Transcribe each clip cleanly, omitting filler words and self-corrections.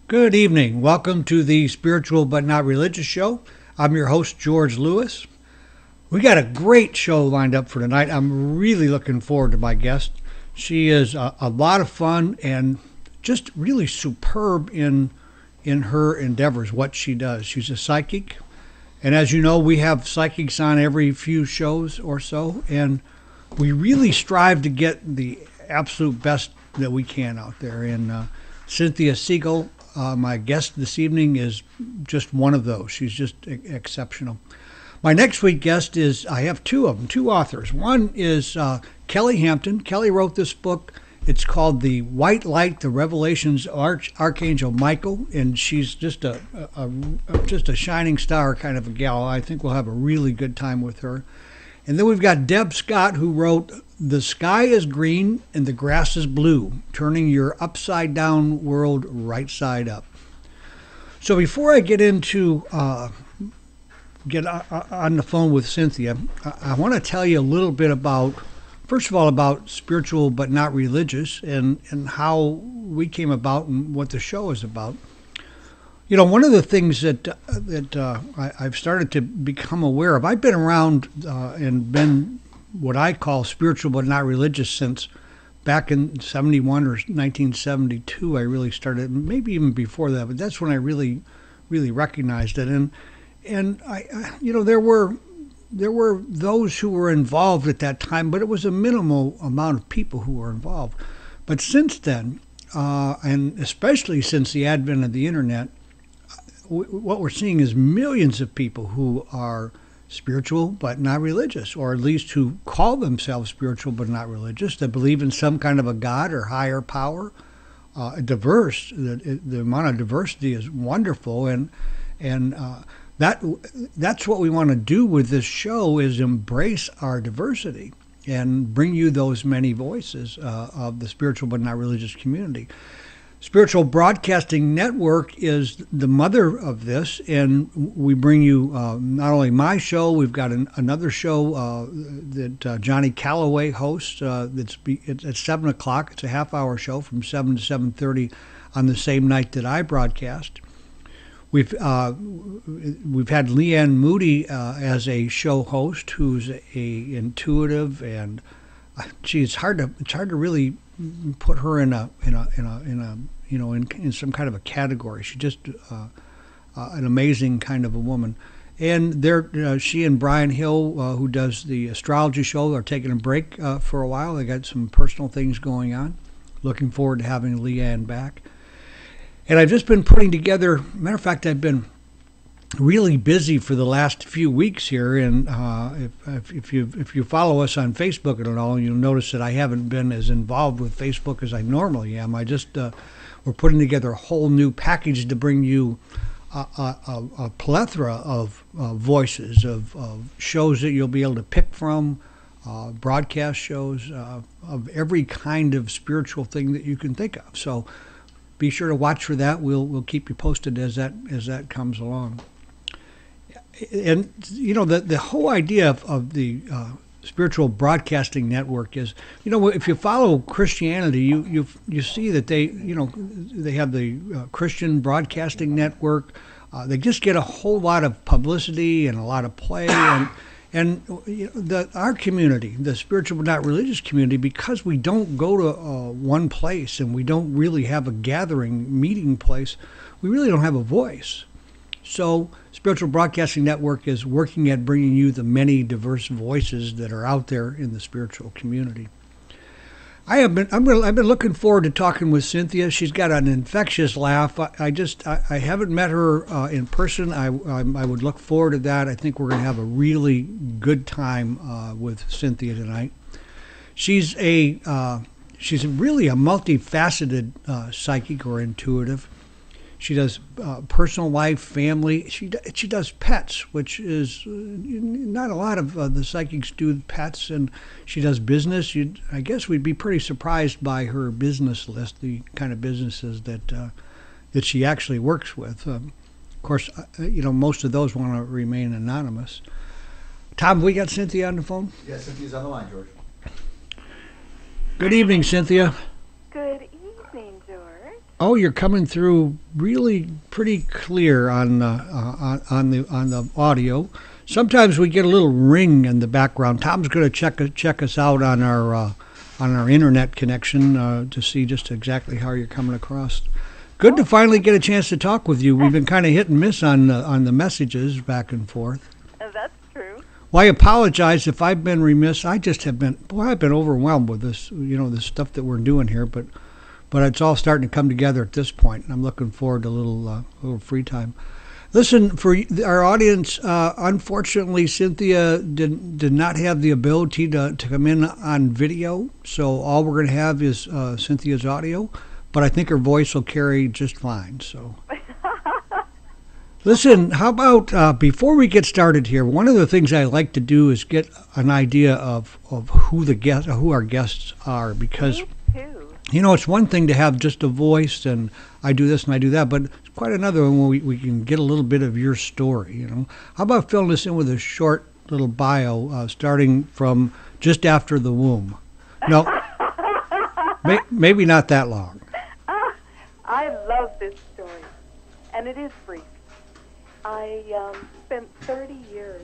Good evening. Welcome to the Spiritual But Not Religious Show. I'm your host, George Lewis. We got a great show lined up for tonight. I'm really looking forward to my guest. She is a lot of fun and just really superb in her endeavors, what she does. She's a psychic. And as you know, we have psychics on every few shows or so. And we really strive to get the absolute best that we can out there. And Cynthia Segal, my guest this evening, is just one of those. She's just exceptional. My next week guest is, I have two of them, two authors. One is Kelly Hampton. Kelly wrote this book. It's called The White Light, The Revelations of Archangel Michael, and she's just a shining star kind of a gal. I think we'll have a really good time with her. And then we've got Deb Scott, who wrote The Sky is Green and the Grass is Blue, Turning Your Upside Down World Right Side Up. So before I get into get on the phone with Cynthia, I want to tell you a little bit about, first of all, about Spiritual But Not Religious and how we came about and what the show is about. You know, one of the things that I've started to become aware of, I've been around and been what I call spiritual but not religious since back in 71 or 1972. I really started, maybe even before that, but that's when I really recognized it. And I you know, there were those who were involved at that time, but it was a minimal amount of people who were involved. But since then, and especially since the advent of the internet, what we're seeing is millions of people who are spiritual but not religious, or at least who call themselves spiritual but not religious, that believe in some kind of a God or higher power. Diverse, the amount of diversity is wonderful, and that's what we want to do with this show, is embrace our diversity and bring you those many voices of the spiritual but not religious community. Spiritual Broadcasting Network is the mother of this, and we bring you not only my show, we've got another show that Johnny Calloway hosts. It's at 7 o'clock. It's a half-hour show from 7 to 7:30 on the same night that I broadcast. We've had Leanne Moody as a show host, who's a intuitive, and it's hard to really put her in some kind of a category. She's just an amazing kind of a woman. And she and Brian Hill, who does the astrology show, are taking a break for a while. They got some personal things going on. Looking forward to having Leanne back. And I've just been putting together, matter of fact, I've been really busy for the last few weeks here, and if you follow us on Facebook at all, you'll notice that I haven't been as involved with Facebook as I normally am. We're putting together a whole new package to bring you a plethora of voices, of shows that you'll be able to pick from, broadcast shows of every kind of spiritual thing that you can think of. So be sure to watch for that. We'll keep you posted as that comes along. And you know, the whole idea of the Spiritual Broadcasting Network is, you know, if you follow Christianity, you see that they have the Christian Broadcasting Network. They just get a whole lot of publicity and a lot of play, and you know, our community, the spiritual but not religious community, because we don't go to one place and we don't really have a gathering meeting place, we really don't have a voice. So Spiritual Broadcasting Network is working at bringing you the many diverse voices that are out there in the spiritual community. I've been looking forward to talking with Cynthia. She's got an infectious laugh. I haven't met her in person. I would look forward to that. I think we're going to have a really good time with Cynthia tonight. She's really a multifaceted psychic or intuitive. She does personal life, family. She does pets, which is not a lot of the psychics do pets, and she does business. I guess we'd be pretty surprised by her business list, the kind of businesses that she actually works with. Of course, you know, most of those want to remain anonymous. Tom, we got Cynthia on the phone? Yes, Cynthia's on the line, George. Good evening, Cynthia. Good evening, George. Oh, you're coming through really pretty clear on the audio. Sometimes we get a little ring in the background. Tom's going to check us out on our internet connection to see just exactly how you're coming across. Good to finally get a chance to talk with you. We've been kind of hit and miss on the messages back and forth. That's true. Well, I apologize if I've been remiss. I've been overwhelmed with this, the stuff that we're doing here, but it's all starting to come together at this point, and I'm looking forward to a little free time. Listen, for our audience, unfortunately, Cynthia did not have the ability to come in on video, so all we're going to have is Cynthia's audio, but I think her voice will carry just fine. So, listen, how about before we get started here, one of the things I like to do is get an idea of who our guests are, because it's one thing to have just a voice and I do this and I do that, but it's quite another one when we can get a little bit of your story. How about filling us in with a short little bio, starting from just after the womb? No, maybe not that long. I love this story, and it is brief. I spent 30 years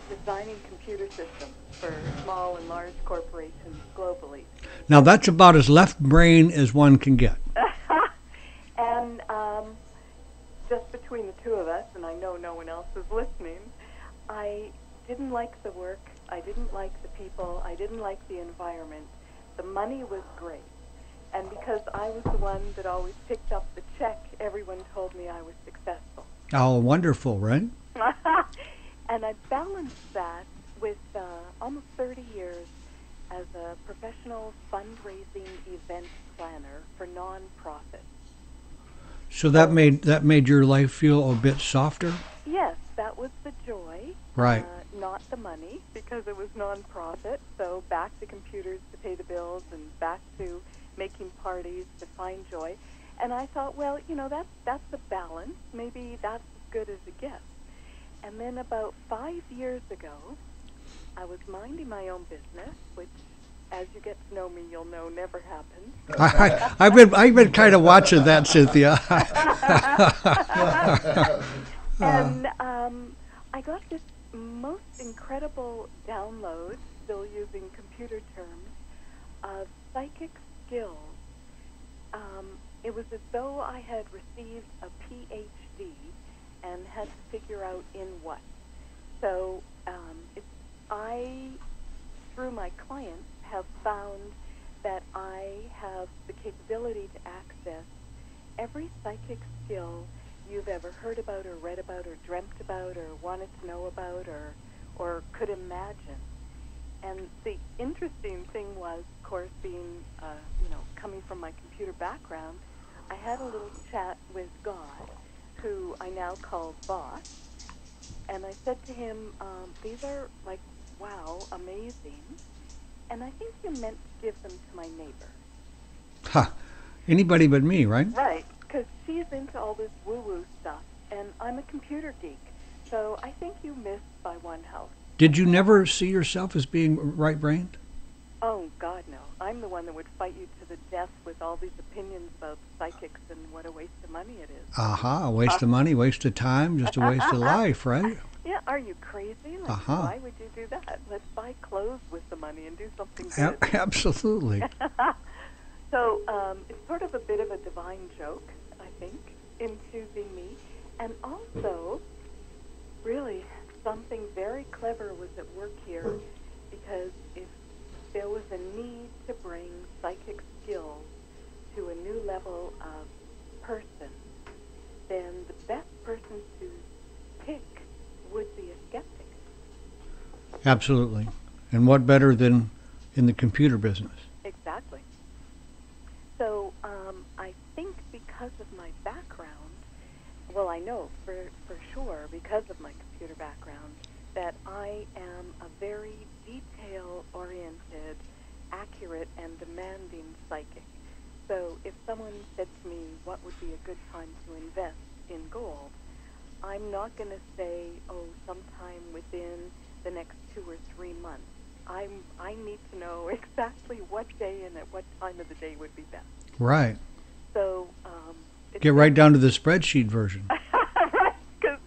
designing computer systems for small and large corporations globally. Now that's about as left brain as one can get. And just between the two of us, and I know no one else is listening, I didn't like the work, I didn't like the people, I didn't like the environment. The money was great. And because I was the one that always picked up the check, everyone told me I was successful. Oh, wonderful, right? And I balanced that with almost 30 years as a professional fundraising event planner for nonprofits. So that made your life feel a bit softer? Yes, that was the joy. Right. Not the money, because it was nonprofit. So back to computers to pay the bills and back to making parties to find joy. And I thought, well, that's a balance. Maybe that's as good as it gets. And then about 5 years ago, I was minding my own business, which, as you get to know me, you'll know never happened. I've been kind of watching that, Cynthia. And I got this most incredible download, still using computer terms, of psychic skills. It was as though I had received a PhD and had to figure out in what. So I, through my clients, have found that I have the capability to access every psychic skill you've ever heard about or read about or dreamt about or wanted to know about or could imagine. And the interesting thing was, of course, being, coming from my computer background, I had a little chat with God, who I now call Boss, and I said to him, these are like, wow, amazing, and I think you meant to give them to my neighbor. Ha! Anybody but me, right? Right, because she's into all this woo-woo stuff, and I'm a computer geek, so I think you missed by one house. Did you never see yourself as being right-brained? Oh, God, no. I'm the one that would fight you to the death with all these opinions about psychics and what a waste of money it is. Aha, a waste of money, waste of time, just a waste of life, right? Yeah, are you crazy? Like, why would you do that? Let's buy clothes with the money and do something good. Absolutely. So it's sort of a bit of a divine joke, I think, in choosing me. And also, really, something very clever was at work here, because if there was a need to bring psychic skills to a new level of person, then the best person to pick would be a skeptic. Absolutely. And what better than in the computer business? Exactly. So I think because of my background, well, I know for sure because of my computer background that I am a very detail-oriented, accurate, and demanding psychic. So if someone said to me, what would be a good time to invest in gold, I'm not going to say, sometime within the next 2 or 3 months. I need to know exactly what day and at what time of the day would be best. Right. So Get right down to the spreadsheet version. Right, because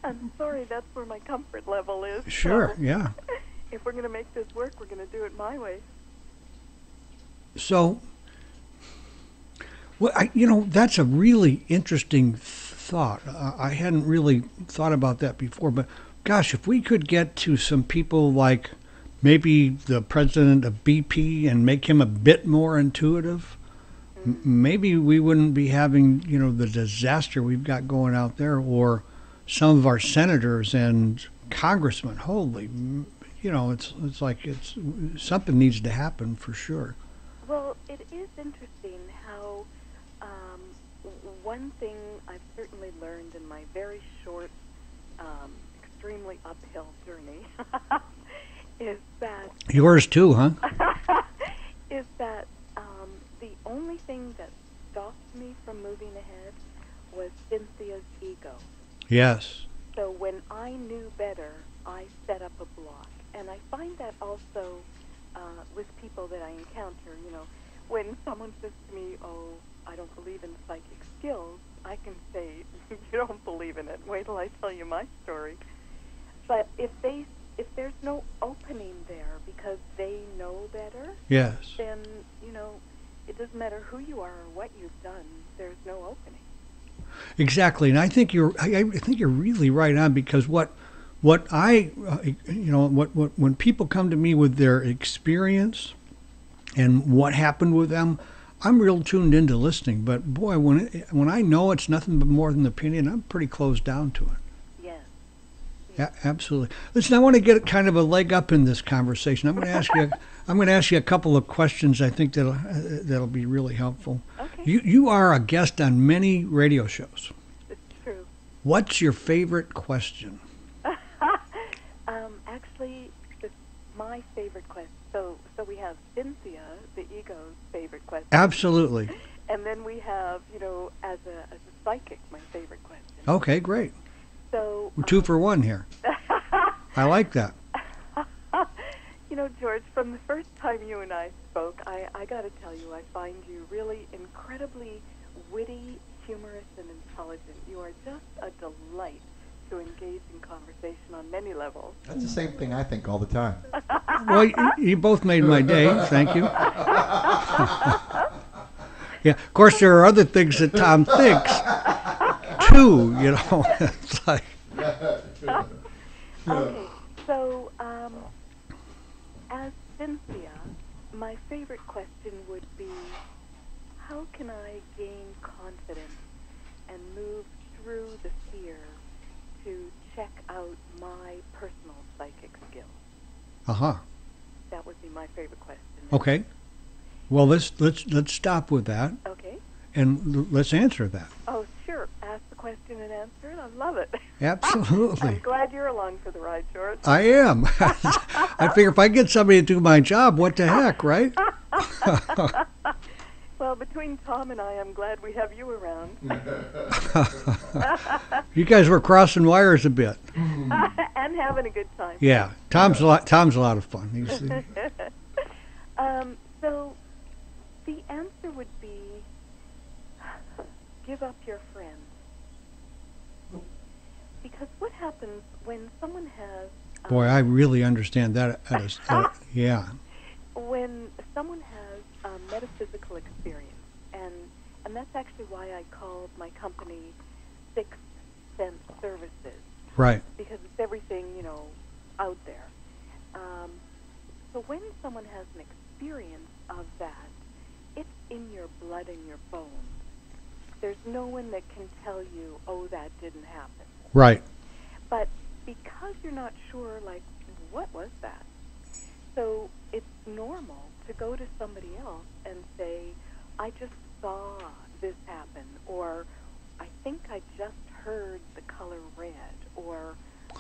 I'm sorry, that's where my comfort level is. Sure, so yeah. If we're going to make this work, we're going to do it my way. So, well, that's a really interesting thought. I hadn't really thought about that before, but gosh, if we could get to some people like maybe the president of BP and make him a bit more intuitive, maybe we wouldn't be having, the disaster we've got going out there, or some of our senators and congressmen. Holy, it's like something needs to happen for sure. Well, it is interesting how one thing I've certainly learned in my very short, extremely uphill journey is that... Yours too, huh? is that the only thing that stopped me from moving ahead was Cynthia's ego. Yes. So when I knew better, I set up a block. And I find that also with people that I encounter, when someone says to me, oh, I don't believe in psychic skills, I can say, you don't believe in it. Wait till I tell you my story. But if there's no opening there because they know better, yes, then, it doesn't matter who you are or what you've done, there's no opening. Exactly. And I think you're really right on, because when people come to me with their experience and what happened with them, I'm real tuned into listening. But boy, when I know it's nothing but more than opinion, I'm pretty closed down to it. Yes. Yeah, absolutely. Listen, I want to get kind of a leg up in this conversation. I'm going to ask you a couple of questions. I think that'll be really helpful. Okay. You are a guest on many radio shows. It's true. What's your favorite question? Actually, my favorite question. So we have Cynthia, the ego's favorite question. Absolutely. And then we have, as a psychic, my favorite question. Okay, great. So We're 2 for 1 here. I like that. George, from the first time you and I spoke, I got to tell you, I find you really incredibly witty, humorous, and intelligent. You are just a delight to engage in conversation on many levels. That's the same thing I think all the time. Well, you both made my day. Thank you. Yeah, of course, there are other things that Tom thinks, too, It's like... Okay, so as Cynthia, my favorite question would be, how can I gain confidence and move through the fear to check out my personal psychic skills? Uh-huh. That would be my favorite question. Okay. Well, let's stop with that. Okay. And let's answer that. Oh, sure. Ask the question and answer it. I love it. Absolutely. I'm glad you're along for the ride, George. I am. I figure if I get somebody to do my job, what the heck, right? Well, between Tom and I'm glad we have you around. You guys were crossing wires a bit. And having a good time. Yeah. Tom's a lot of fun. So the answer would be, give up your friends. Because what happens when someone has... Boy, I really understand that. Yeah. When someone has metaphysical experience, and that's actually why I called my company Sixth Sense Services. Right. Because it's everything, out there. So when someone has an experience of that, it's in your blood and your bones. There's no one that can tell you, oh, that didn't happen. Right. But because you're not sure, like, what was that? So it's normal to go to somebody else and say, I just saw this happen, or I think I just heard the color red, or,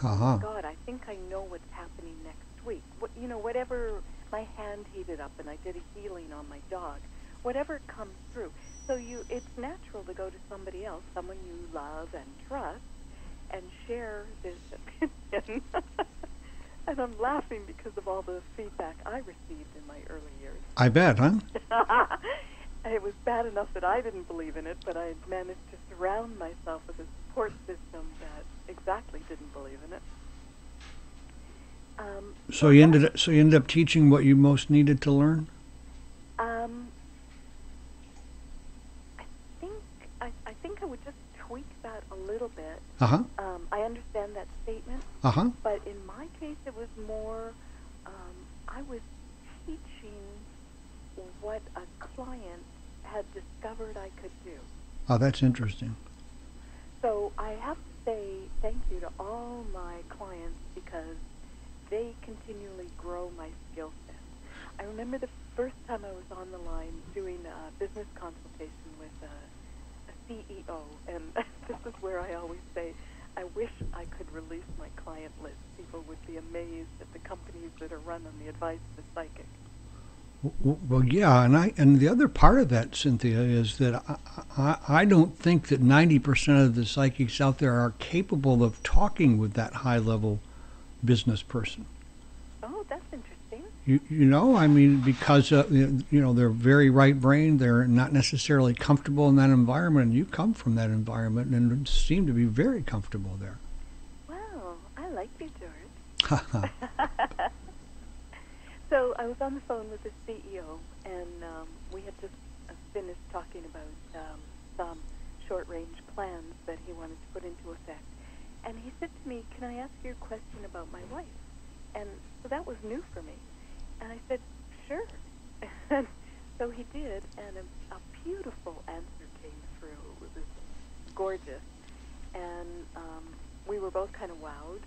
oh, God, I think I know what's happening next week. Whatever, my hand heated up and I did a healing on my dog. Whatever comes through. So it's natural to go to somebody else, someone you love and trust, and share this opinion. And I'm laughing because of all the feedback I received in my early years. I bet, huh? it was bad enough that I didn't believe in it, but I managed to surround myself with a support system that exactly didn't believe in it. So you ended up teaching what you most needed to learn? I think I would just tweak that a little bit. Uh-huh. I understand that statement, Uh-huh. but in my case it was more, I was teaching what a client had discovered I could do. Oh, that's interesting. So I have to say thank you to all my clients because they continually grow my skill set. I remember the first time I was on the line doing a business consultation with a CEO, and this is where I always say, I wish I could release my client list. People would be amazed at the companies that are run on the advice of a psychic. Well, yeah, and the other part of that, Cynthia, is that I don't think that 90% of the psychics out there are capable of talking with that high-level business person. Oh, that's interesting. You know, I mean, because they're very right-brained. They're not necessarily comfortable in that environment, and you come from that environment and seem to be very comfortable there. Wow, I like you, George. So I was on the phone with the CEO, and we had just finished talking about some short-range plans that he wanted to put into effect. And he said to me, "Can I ask you a question about my wife?" And so that was new for me. And I said, "Sure." And so he did, and a beautiful answer came through. It was gorgeous. And we were both kind of wowed.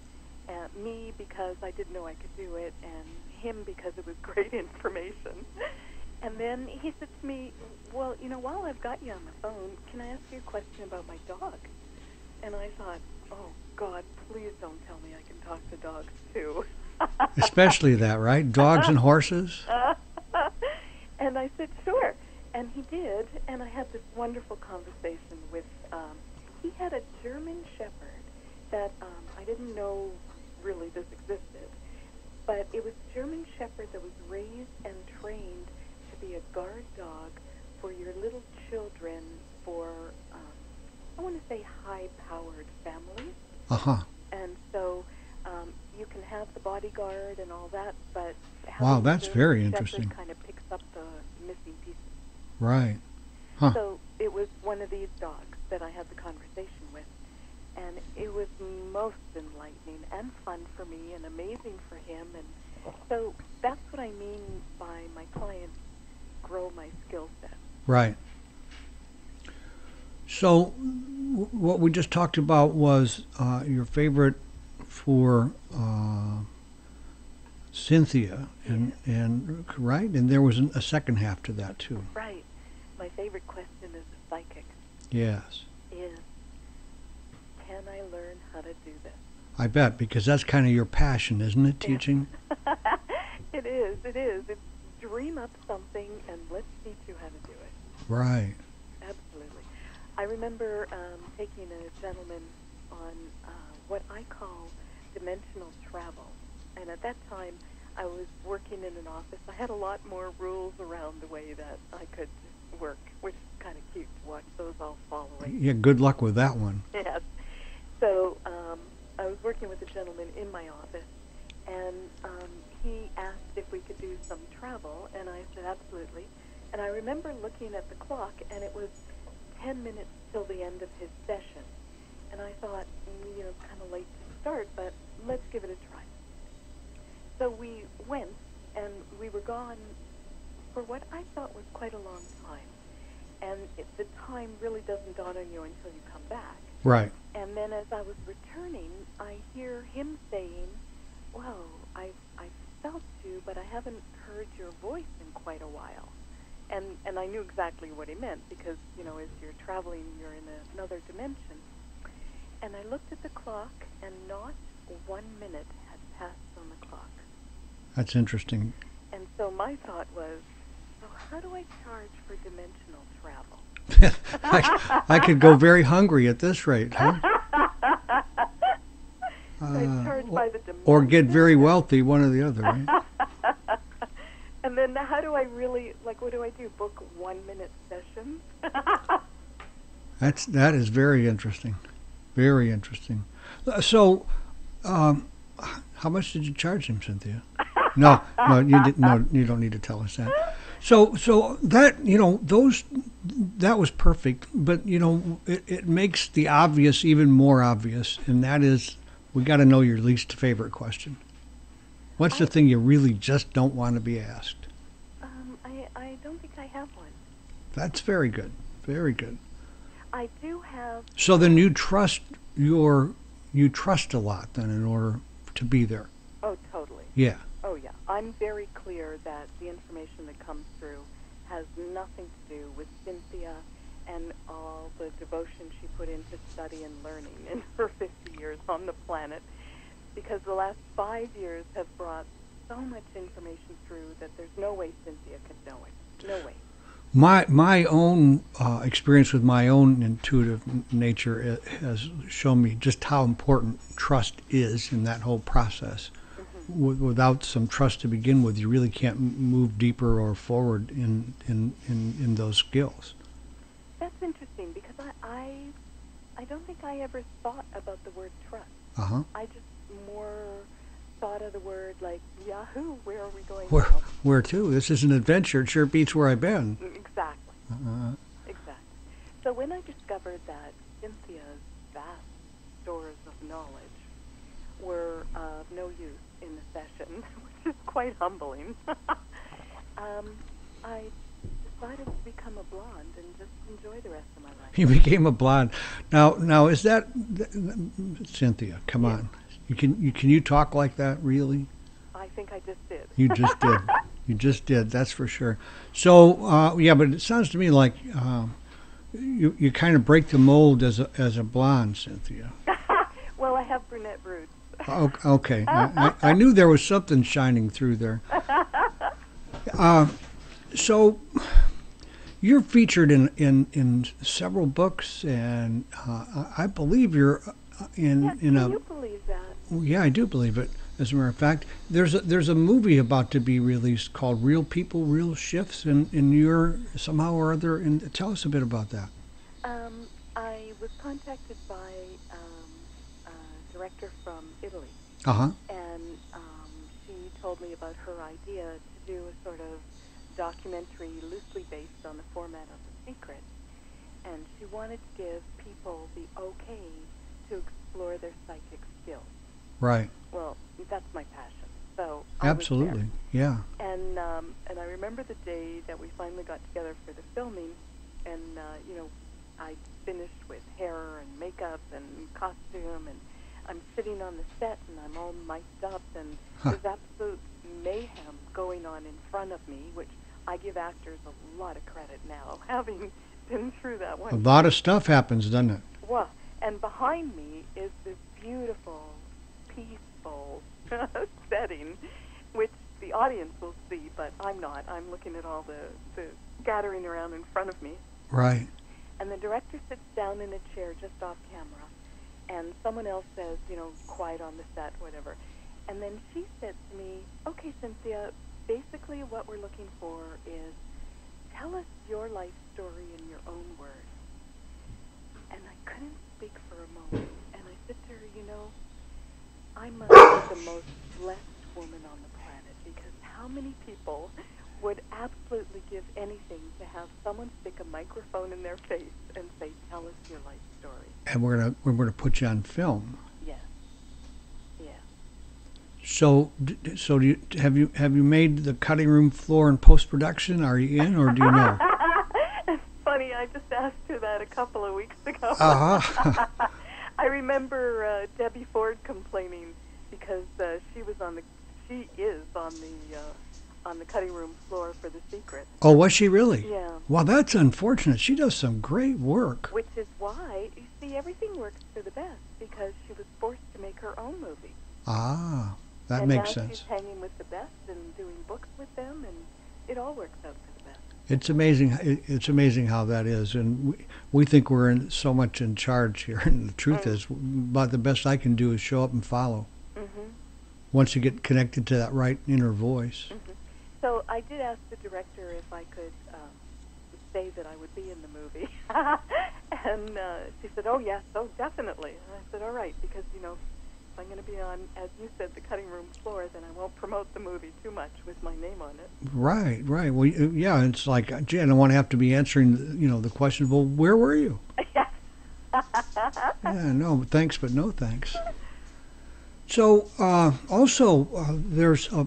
Me because I didn't know I could do it, and him because it was great information. And then he said to me, "Well, while I've got you on the phone, can I ask you a question about my dog?" And I thought, oh, God, please don't tell me I can talk to dogs, too. Especially that, right? Dogs and horses? And I said, sure. And he did, and I had this wonderful conversation with, he had a German Shepherd that I didn't know really this existed, but it was a German Shepherd that was raised and trained to be a guard dog for your little children for, I want to say high-powered families. Uh-huh. And so you can have the bodyguard and all that, but wow, that's very Shepherd interesting. kind of picks up the missing pieces. Right. Huh. So it was one of these dogs that I had the conversation with, and it was most enlightening and fun for me and amazing for him. And so that's what I mean by my clients grow my skill set. Right. So what we just talked about was your favorite for Cynthia, and right, and there was a second half to that too. Right. My favorite question as a psychic Yes. is, can I learn how to do this? I bet, because that's kind of your passion, isn't it, teaching? It is. It's dream up something and let's teach you how to do it. Right. Absolutely. I remember taking a gentleman on what I call dimensional travel. And at that time, I was working in an office. I had a lot more rules around the way that I could work, which is kind of cute to watch those all fall away. Yeah, good luck with that one. Yes. So I was working with a gentleman in my office, and he asked if we could do some travel, and I said absolutely. And I remember looking at the clock, and it was 10 minutes till the end of his session. And I thought, kind of late to start, but let's give it a try. So we went, and we were gone for what I thought was quite a long time. And the time really doesn't dawn on you until you come back. Right. And then as I was returning, I hear him saying, well, I felt you, but I haven't heard your voice in quite a while. And I knew exactly what he meant because, as you're traveling, you're in another dimension. And I looked at the clock, and not 1 minute had passed on the clock. That's interesting. And so my thought was, so how do I charge for dimensional travel? I could go very hungry at this rate, huh? I charge by the dimension. Or get very wealthy, one or the other, right? And then how do I really, like, what do I do? Book 1-minute sessions? That is very interesting. Very interesting. So, how much did you charge him, Cynthia? No, you didn't. No, you don't need to tell us that. So that that was perfect. But it makes the obvious even more obvious, and that is we got to know your least favorite question. What's the thing you really just don't want to be asked? I don't think I have one. That's very good. Very good. I do have. So then you trust a lot then in order to be there. Oh, totally. Yeah. Oh, yeah. I'm very clear that the information that comes through has nothing to do with Cynthia and all the devotion she put into study and learning in her 50 years on the planet, because the last 5 years have brought so much information through that there's no way Cynthia could know it. No way. My own experience with my own intuitive nature has shown me just how important trust is in that whole process. Mm-hmm. Without some trust to begin with, you really can't move deeper or forward in those skills. That's interesting, because I don't think I ever thought about the word trust. Uh-huh. I just more thought of the word like, Yahoo, where are we going now? Where to? This is an adventure. It sure beats where I've been. Exactly. Exactly. So when I discovered that Cynthia's vast stores of knowledge were of no use in the session, which is quite humbling, I decided to become a blonde and just enjoy the rest of my life. You became a blonde. Now is that Cynthia? Come on. Can you talk like that, really? I think I just did. You just did. You just did. That's for sure. So but it sounds to me like you kind of break the mold as a blonde, Cynthia. Well, I have brunette roots. Okay. I knew there was something shining through there. So you're featured in several books, and I believe you're in a. Can you believe that? Yeah, I do believe it. As a matter of fact, there's a movie about to be released called "Real People, Real Shifts," and you're somehow or other. And tell us a bit about that. I was contacted by a director from Italy, and she told me about her idea to do a sort of documentary loosely based on the format of The Secret, and she wanted to give people the okay to explore their psychic skills. Right. Well, that's my passion. So absolutely, yeah. And I remember the day that we finally got together for the filming, and I finished with hair and makeup and costume, and I'm sitting on the set and I'm all mic'd up, and there's absolute mayhem going on in front of me, which I give actors a lot of credit now, having been through that one. A lot of stuff happens, doesn't it? Well, and behind me is this beautiful, peaceful setting, which the audience will see, but I'm not. I'm looking at all the scattering around in front of me. Right. And the director sits down in a chair just off camera, and someone else says, quiet on the set, whatever. And then she said to me, okay, Cynthia, basically what we're looking for is tell us your life story in your own words. And I couldn't speak for a moment. And I said to her, I must be the most blessed woman on the planet, because how many people would absolutely give anything to have someone stick a microphone in their face and say, tell us your life story. And we're gonna put you on film. Yes. Yeah. So have you made the cutting room floor in post-production? Are you in, or do you know? It's funny. I just asked her that a couple of weeks ago. I remember Debbie Ford complaining because she is on the cutting room floor for The Secret. Oh, was she really? Yeah. Well, that's unfortunate. She does some great work. Which is why, you see, everything works for the best, because she was forced to make her own movie. Ah, that makes sense. And now she's hanging with the best and doing books with them, and it all works out for the best. It's amazing. It's amazing how that is, and we think we're so much in charge here. And the truth is, about the best I can do is show up and follow. Mm-hmm. Once you get connected to that right inner voice. Mm-hmm. So I did ask the director if I could say that I would be in the movie. And she said, oh, yes, oh, definitely. And I said, all right, because, you know, if I'm going to be on, as you said, the cutting room floor, then I won't promote the movie too much with my name on it. Right, right. Well, yeah, it's like, gee, I don't want to have to be answering, you know, the question, well, where were you? Yes. Yeah, no, thanks, but no thanks. So, also, there's a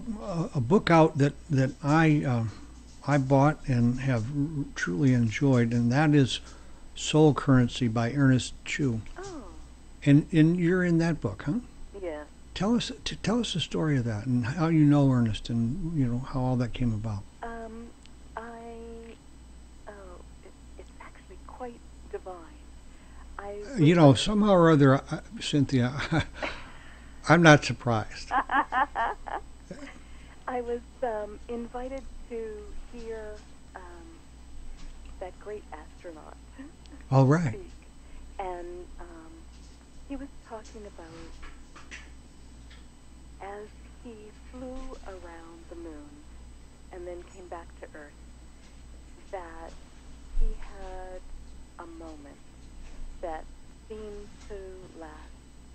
book out that I bought and have truly enjoyed, and that is Soul Currency by Ernest Chu. Oh. And you're in that book, huh? Yeah. Tell us the story of that and how you know Ernest and, you know, how all that came about. It's actually quite divine. You know, somehow or other, Cynthia, I'm not surprised. I was invited to hear that great astronaut All right. speak, and he was talking about as he flew around the moon and then came back to Earth, that he had a moment that seemed to last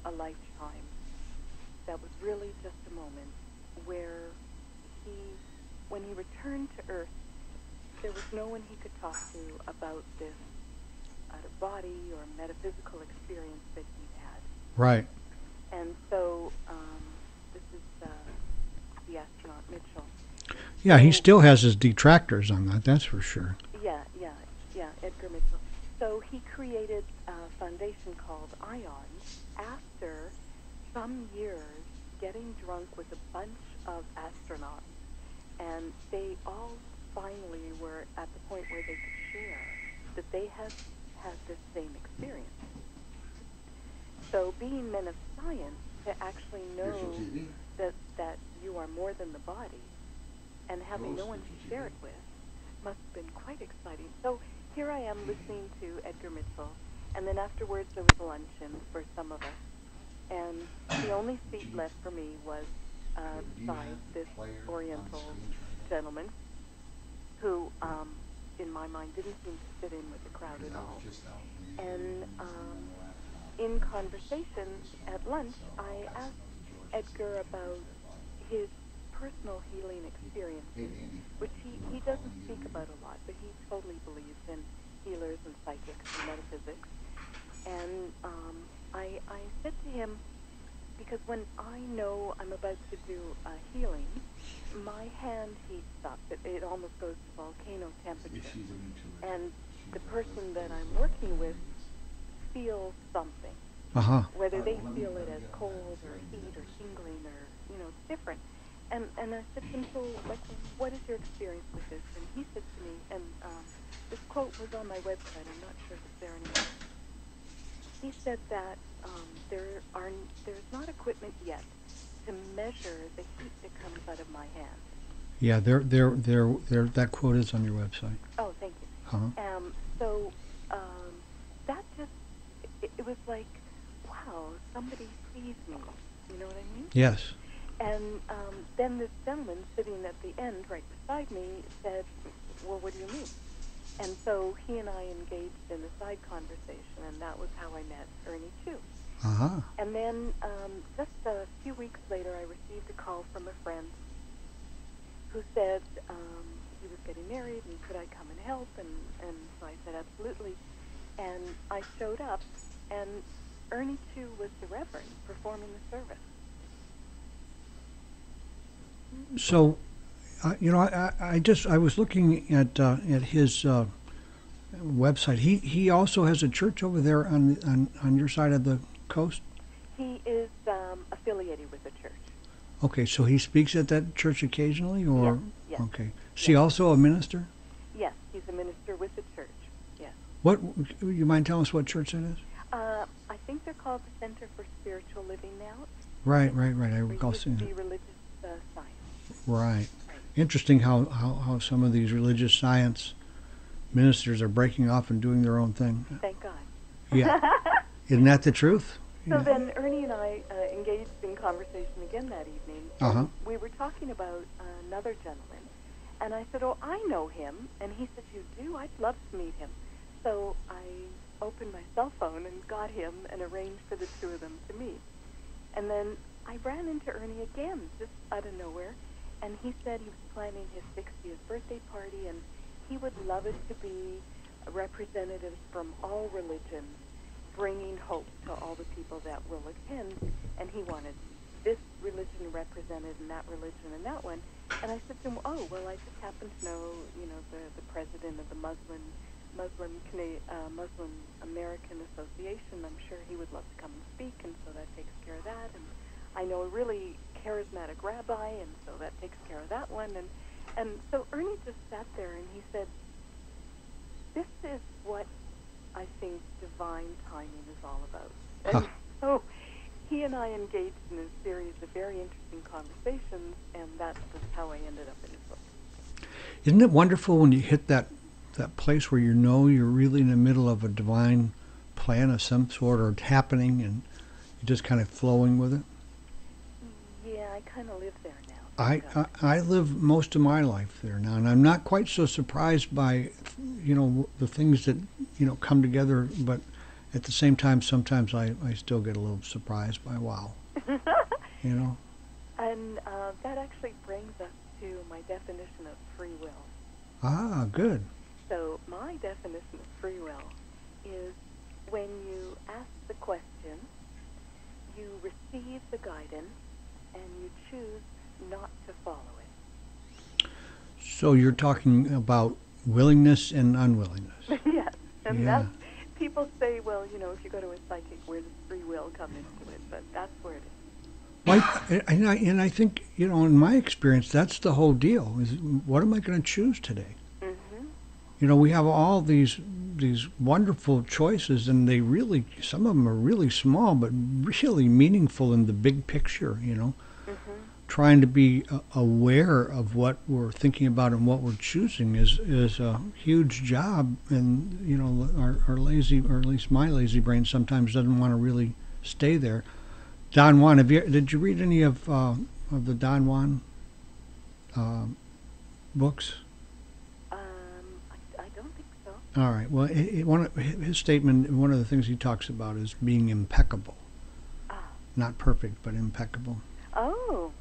a lifetime. That was really just a moment where when he returned to Earth, there was no one he could talk to about this out-of-body or metaphysical experience that he had. Right. And so this is the astronaut Mitchell. Yeah, he still has his detractors on that, that's for sure. Yeah, Edgar Mitchell. So he created a foundation called ION after some years getting drunk with a bunch of astronauts, and they all finally were at the point where they could share that they had had this same experience. So being men of science, to actually know that you are more than the body and having no one to share it with must have been quite exciting. So here I am listening to Edgar Mitchell, and then afterwards there was a luncheon for some of us. And the only seat left for me was beside this Oriental gentleman who, in my mind, didn't seem to fit in with the crowd at all. And in conversation at lunch, I asked Edgar about his personal healing experiences, which he doesn't speak about a lot, but he totally believes in healers and psychics and metaphysics. And I said to him, because when I know I'm about to do a healing, my hand heats up. It almost goes to volcano temperature. And the person that I'm working with feels something. Uh-huh. Whether they feel it as cold or heat or tingling or, you know, it's different. And I said to him, so, like, what is your experience with this? And he said to me, and this quote was on my website, I'm not sure if it's there anymore. He said that there's not equipment yet to measure the heat that comes out of my hand. Yeah, that quote is on your website. Oh, thank you. Uh-huh. So that just, it was like, wow, somebody sees me. You know what I mean? Yes. And then this gentleman sitting at the end right beside me said, well, what do you mean? And so he and I engaged in a side conversation, and that was how I met Ernie Chu. Uh-huh. And then just a few weeks later, I received a call from a friend who said he was getting married, and could I come and help? And so I said, absolutely. And I showed up, and Ernie Chu was the Reverend performing the service. So, you know, I was looking at his website. He also has a church over there on your side of the coast. He is affiliated with the church. Okay, so he speaks at that church occasionally, or yes. Okay, is he also a minister? Yes, he's a minister with the church. Yes. What, you mind telling us what church it is? I think they're called the Center for Spiritual Living now. Right. I recall seeing that. that. Religious science. Right. Interesting how some of these religious science ministers are breaking off and doing their own thing. Thank God. Yeah. Isn't that the truth? So Yeah. then Ernie and I engaged in conversation again that evening. Uh-huh. We were talking about another gentleman And I said, oh, I know him. And he said, you do? I'd love to meet him. So I opened my cell phone and got him and arranged for the two of them to meet. And then I ran into Ernie again, just out of nowhere. And he said he was planning his 60th birthday party, and he would love it to be representatives from all religions, bringing hope to all the people that will attend. And he wanted this religion represented and that religion and that one. And I said to him, oh, well, I just happen to know, the president of the Muslim American Association. I'm sure he would love to come and speak, and so that takes care of that. And I know a really charismatic rabbi, and so that takes care of that one. And so Ernie just sat there, and he said, this is what I think divine timing is all about. And so he and I engaged in a series of very interesting conversations, and that's just how I ended up in his book. Isn't it wonderful when you hit that place where you know you're really in the middle of a divine plan of some sort, or it's happening, and you're just kind of flowing with it? Yeah, I kind of live there now. I live most of my life there now, and I'm not quite so surprised by, the things that, come together, but at the same time, sometimes I still get a little surprised by, wow, And that actually brings us to my definition of free will. Ah, good. So my definition of free will is when you ask the question, you receive the guidance, and you choose not to follow it. So you're talking about willingness and unwillingness. Yes, and Yeah. that's, people say, well, if you go to a psychic, where does free will come into it? But that's where it is. And I think, in my experience, that's the whole deal, is what am I going to choose today? Mm-hmm. We have all these wonderful choices, and some of them are really small, but really meaningful in the big picture, Mm-hmm. Trying to be aware of what we're thinking about and what we're choosing is a huge job, and our lazy, or at least my lazy brain, sometimes doesn't want to really stay there. Don Juan, did you read any of the Don Juan books? I don't think so. All right. Well, his statement, one of the things he talks about is being impeccable. Not perfect, but impeccable. Oh.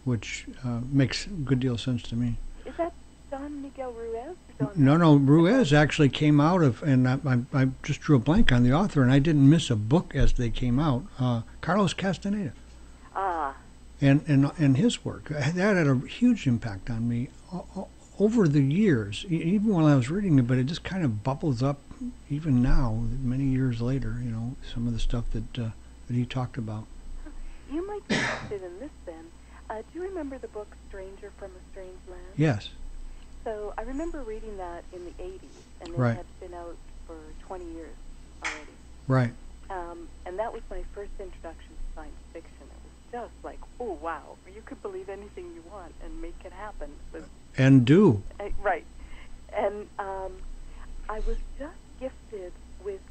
Which makes a good deal of sense to me. Is that Don Miguel Ruiz? No, Ruiz actually came out of, and I just drew a blank on the author, and I didn't miss a book as they came out. Carlos Castaneda. Ah. And his work. That had a huge impact on me over the years, even while I was reading it, but it just kind of bubbles up even now, many years later, some of the stuff that he talked about. You might be interested in this then. Do you remember the book Stranger from a Strange Land? Yes. So I remember reading that in the 80s, and it Right. had been out for 20 years already. Right. And that was my first introduction to science fiction. It was just like, oh, wow, you could believe anything you want and make it happen. And do. Right. And I was just gifted with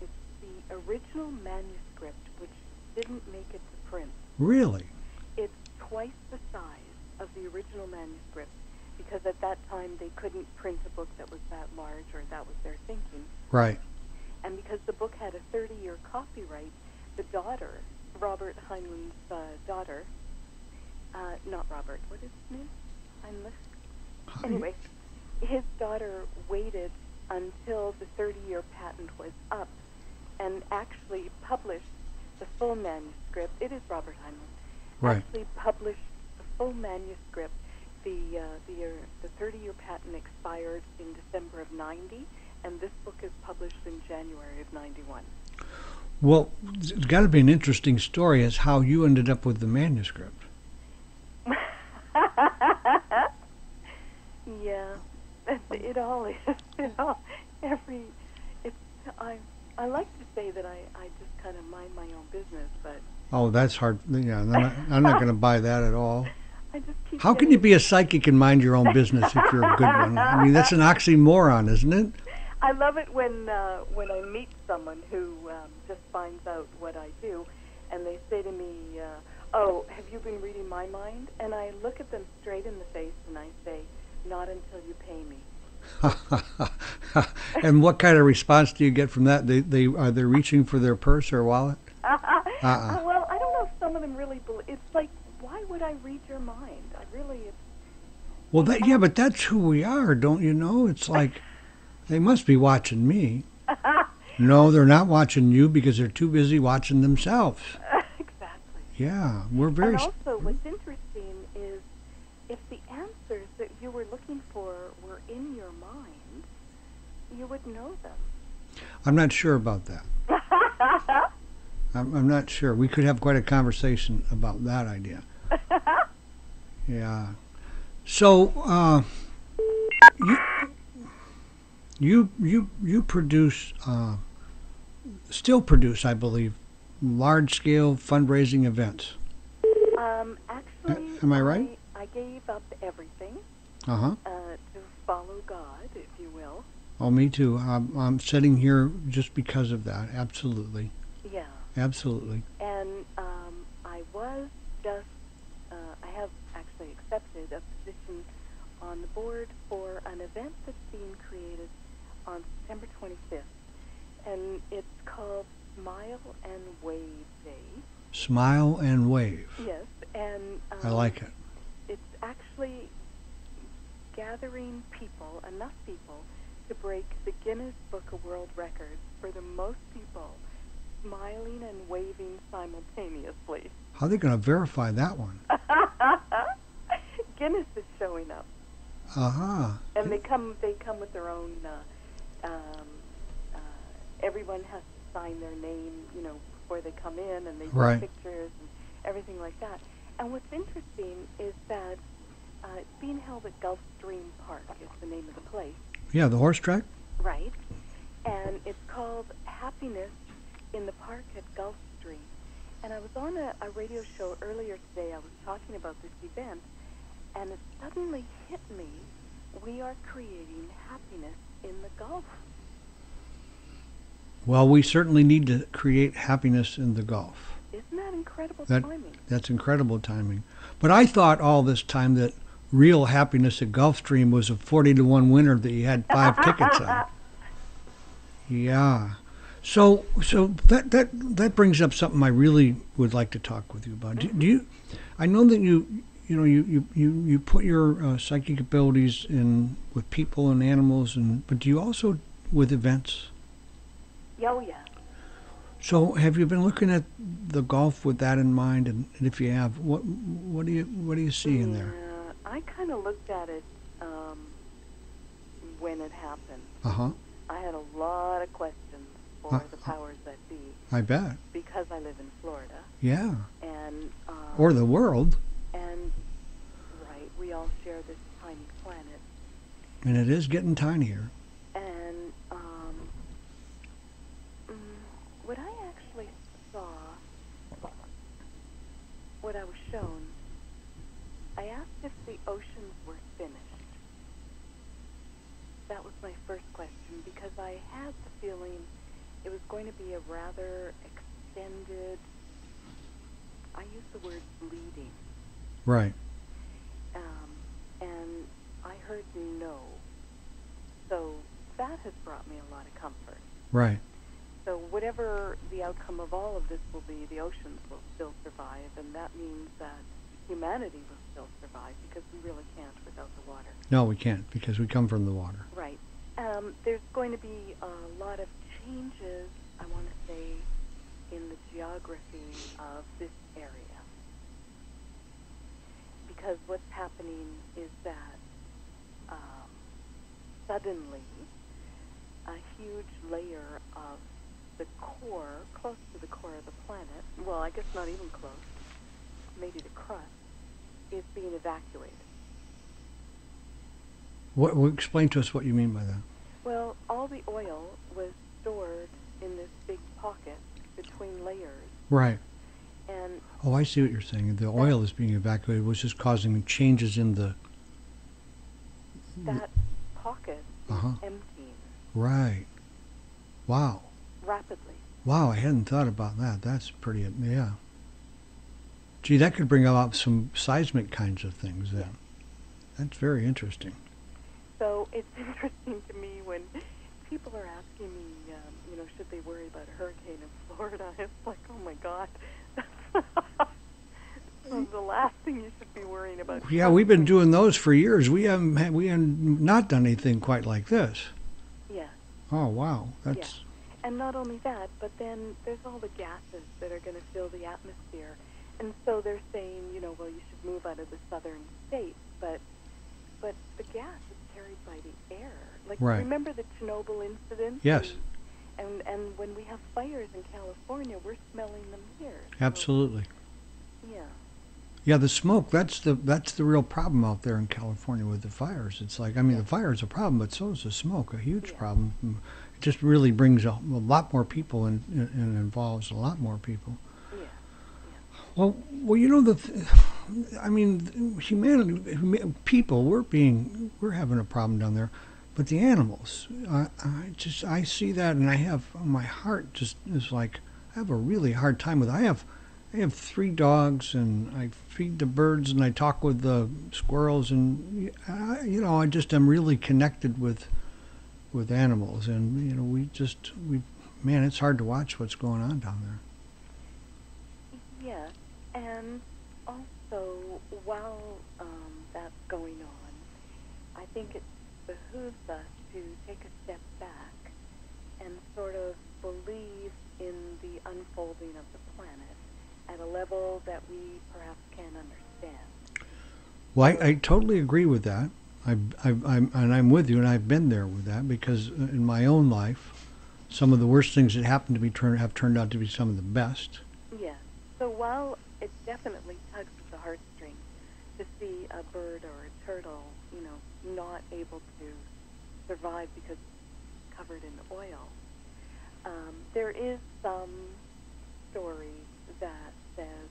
it's the original manuscript, which didn't make it to print. Really? It's twice the size of the original manuscript, because at that time they couldn't print a book that was that large, or that was their thinking. Right. And because the book had a 30-year copyright, the daughter, Robert Heinlein's daughter, not Robert, what is his name? Heinlein? Anyway, his daughter waited until the 30-year patent was up and actually published the full manuscript. It is Robert Heinlein. Right. Actually published the full manuscript. The 30-year patent expired in December of 90, and this book is published in January of 91. Well, it's got to be an interesting story as how you ended up with the manuscript. Yeah, it all is. I like to say that I just kind of mind my own business, but Oh, that's hard. Yeah, I'm not going to buy that at all. I just keep How can you be a psychic and mind your own business if you're a good one? I mean, that's an oxymoron, isn't it? I love it when I meet someone who just finds out what I do. and they say to me, "Oh, have you been reading my mind?" And I look at them straight in the face and I say, "Not until you pay me." And what kind of response do you get from that? They are they reaching for their purse or wallet? Well, I don't know if some of them really believe. It's like, why would I read your mind? I really. Well, yeah, but that's who we are, don't you know? It's like they must be watching me. No, they're not watching you because they're too busy watching themselves. Exactly. Yeah, we're very. And also, what's interesting is if the answers that you were looking for were in your mind, you would know them. I'm not sure about that. I'm not sure. We could have quite a conversation about that idea. Yeah. So, you produce, still produce, I believe, large-scale fundraising events. Actually, am I right? I gave up everything Uh-huh. to follow God, if you will. Oh, me too. I'm sitting here just because of that. Absolutely. Yeah. Absolutely. And I was just, I have actually accepted a position on the board for an event that's being created on September 25th. And it's called Smile and Wave Day. Smile and wave. Yes. And I like it. it's actually gathering people, enough people, to break the Guinness Book of World Records for the most people smiling and waving simultaneously. How are they going to verify that one? Guinness is showing up, Uh-huh. and they come with their own. Everyone has to sign their name, before they come in, and they Right. take pictures and everything like that. And what's interesting is that it's being held at Gulfstream Park. Is the name of the place. Yeah, the horse track? Right. And it's called Happiness in the Park at Gulfstream. And I was on a radio show earlier today. I was talking about this event, and it suddenly hit me. We are creating happiness in the Gulf. Well, we certainly need to create happiness in the Gulf. Isn't that incredible That- timing? That's incredible timing. But I thought all this time that real happiness at Gulfstream was a 40-1 winner that you had 5 tickets on. Yeah. So that brings up something I really would like to talk with you about. Do you? I know that you put your psychic abilities in with people and animals, but do you also with events? Oh, yeah. So have you been looking at the Gulf with that in mind? And if you have, what do you see in there? I kind of looked at it when it happened. Uh-huh. I had a lot of questions for the powers that be I bet. because I live in Florida. Yeah. And Or the world. And right, we all share this tiny planet. And it is getting tinier. And what I actually saw, what I was shown, I asked if the oceans were finished. That was my first question because I had the feeling it was going to be a rather extended, I use the word bleeding. Right. And I heard no. So that has brought me a lot of comfort. Right. So whatever the outcome of all of this will be, the oceans will still survive, and that means that humanity will still survive because we really can't without the water. No, we can't because we come from the water. Right. There's going to be a lot of changes, I want to say, in the geography of this area. Because what's happening is that suddenly a huge layer of the core, close to the core of the planet, well, I guess not even close, maybe the crust, is being evacuated. Explain to us what you mean by that. Well, all the oil was stored in this big pocket between layers. Right. And Oh, I see what you're saying. The oil is being evacuated, which is causing changes in the... that pocket is emptying Right. Wow. rapidly. Wow, I hadn't thought about that. That's pretty, yeah. Gee, that could bring about some seismic kinds of things then. That's very interesting. So it's interesting to me when people are asking me, should they worry about a hurricane in Florida? It's like, oh my God, that's the last thing you should be worrying about. Yeah, we've been doing those for years. We have not done anything quite like this. Yeah. Oh wow, that's. Yeah. And not only that, but then there's all the gases that are going to fill the atmosphere, and so they're saying, well, you should move out of the southern states, but the gas is carried by the air. Like, right. Remember the Chernobyl incident? Yes. And when we have fires in California, we're smelling them here. Absolutely. So, yeah. Yeah, the smoke, that's the real problem out there in California with the fires. It's like, the fire is a problem, but so is the smoke, a huge problem. It just really brings a lot more people and involves a lot more people. Yeah. Well, humanity, people, we're having a problem down there. But the animals, I see that, and I have my heart just is like, I have a really hard time with it. I have 3 dogs, and I feed the birds, and I talk with the squirrels, and I just am really connected with animals, and man, it's hard to watch what's going on down there. Yes, and also while that's going on, I think it behooves us to take a step back and sort of believe in the unfolding of the planet at a level that we perhaps can't understand. Well, I totally agree with that. I'm with you, and I've been there with that, because in my own life, some of the worst things that happened to me have turned out to be some of the best. Yes. So while it definitely tugs at the heartstrings to see a bird or a turtle, not able to survive because it's covered in oil, there is some story that says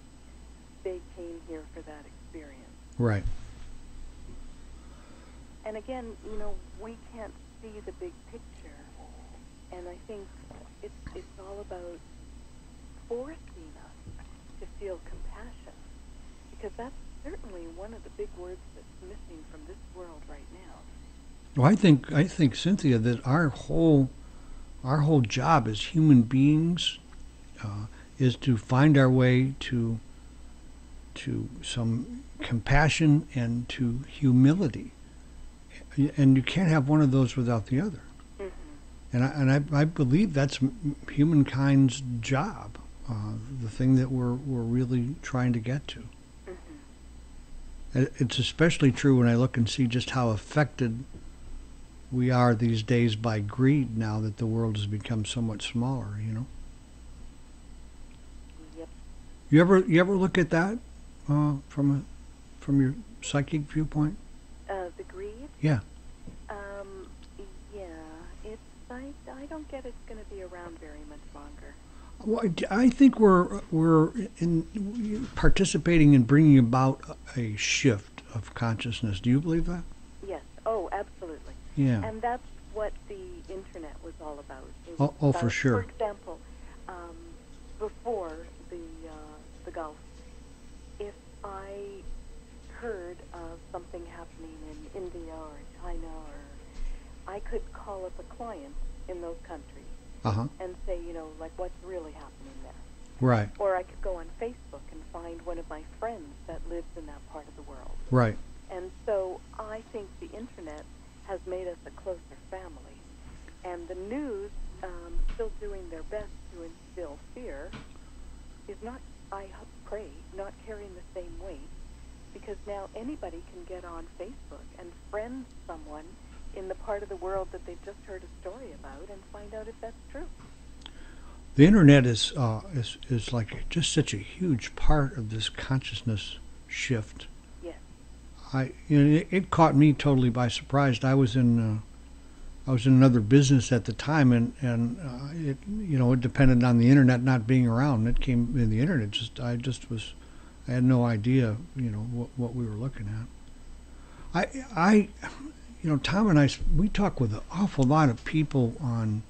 they came here for that experience. Right. And again, we can't see the big picture, and I think it's all about forcing us to feel compassion, because that's certainly one of the big words that's missing from this world right now. Well, I think, Cynthia, that our whole job as human beings is to find our way to some compassion and to humility, and you can't have one of those without the other. Mm-hmm. And I believe that's humankind's job, the thing that we're really trying to get to. Mm-hmm. It's especially true when I look and see just how affected we are these days by greed now that the world has become somewhat smaller, Yep. You ever look at that from your psychic viewpoint? The greed? Yeah. Yeah. It's I don't get it's going to be around very much longer. Well, I think we're participating in bringing about a shift of consciousness. Do you believe that? Yes. Oh, absolutely. Yeah. And that's what the internet was all about. It was about, for sure. For example, before the Gulf, if I heard of something happening in India or China, or I could call up a client in those countries and say, like, what's really happening there. Right. Or I could go on Facebook and find one of my friends that lives in that part of the world. Right. And so I think the internet has made us a closer family. And the news, still doing their best to instill fear, is not, I pray, not carrying the same weight, because now anybody can get on Facebook and friend someone in the part of the world that they've just heard a story about and find out if that's true. The internet is like just such a huge part of this consciousness shift. Yes. It caught me totally by surprise. I was in another business at the time, and it depended on the internet not being around. It came in the internet. I had no idea what we were looking at. Tom and I, we talk with an awful lot of people on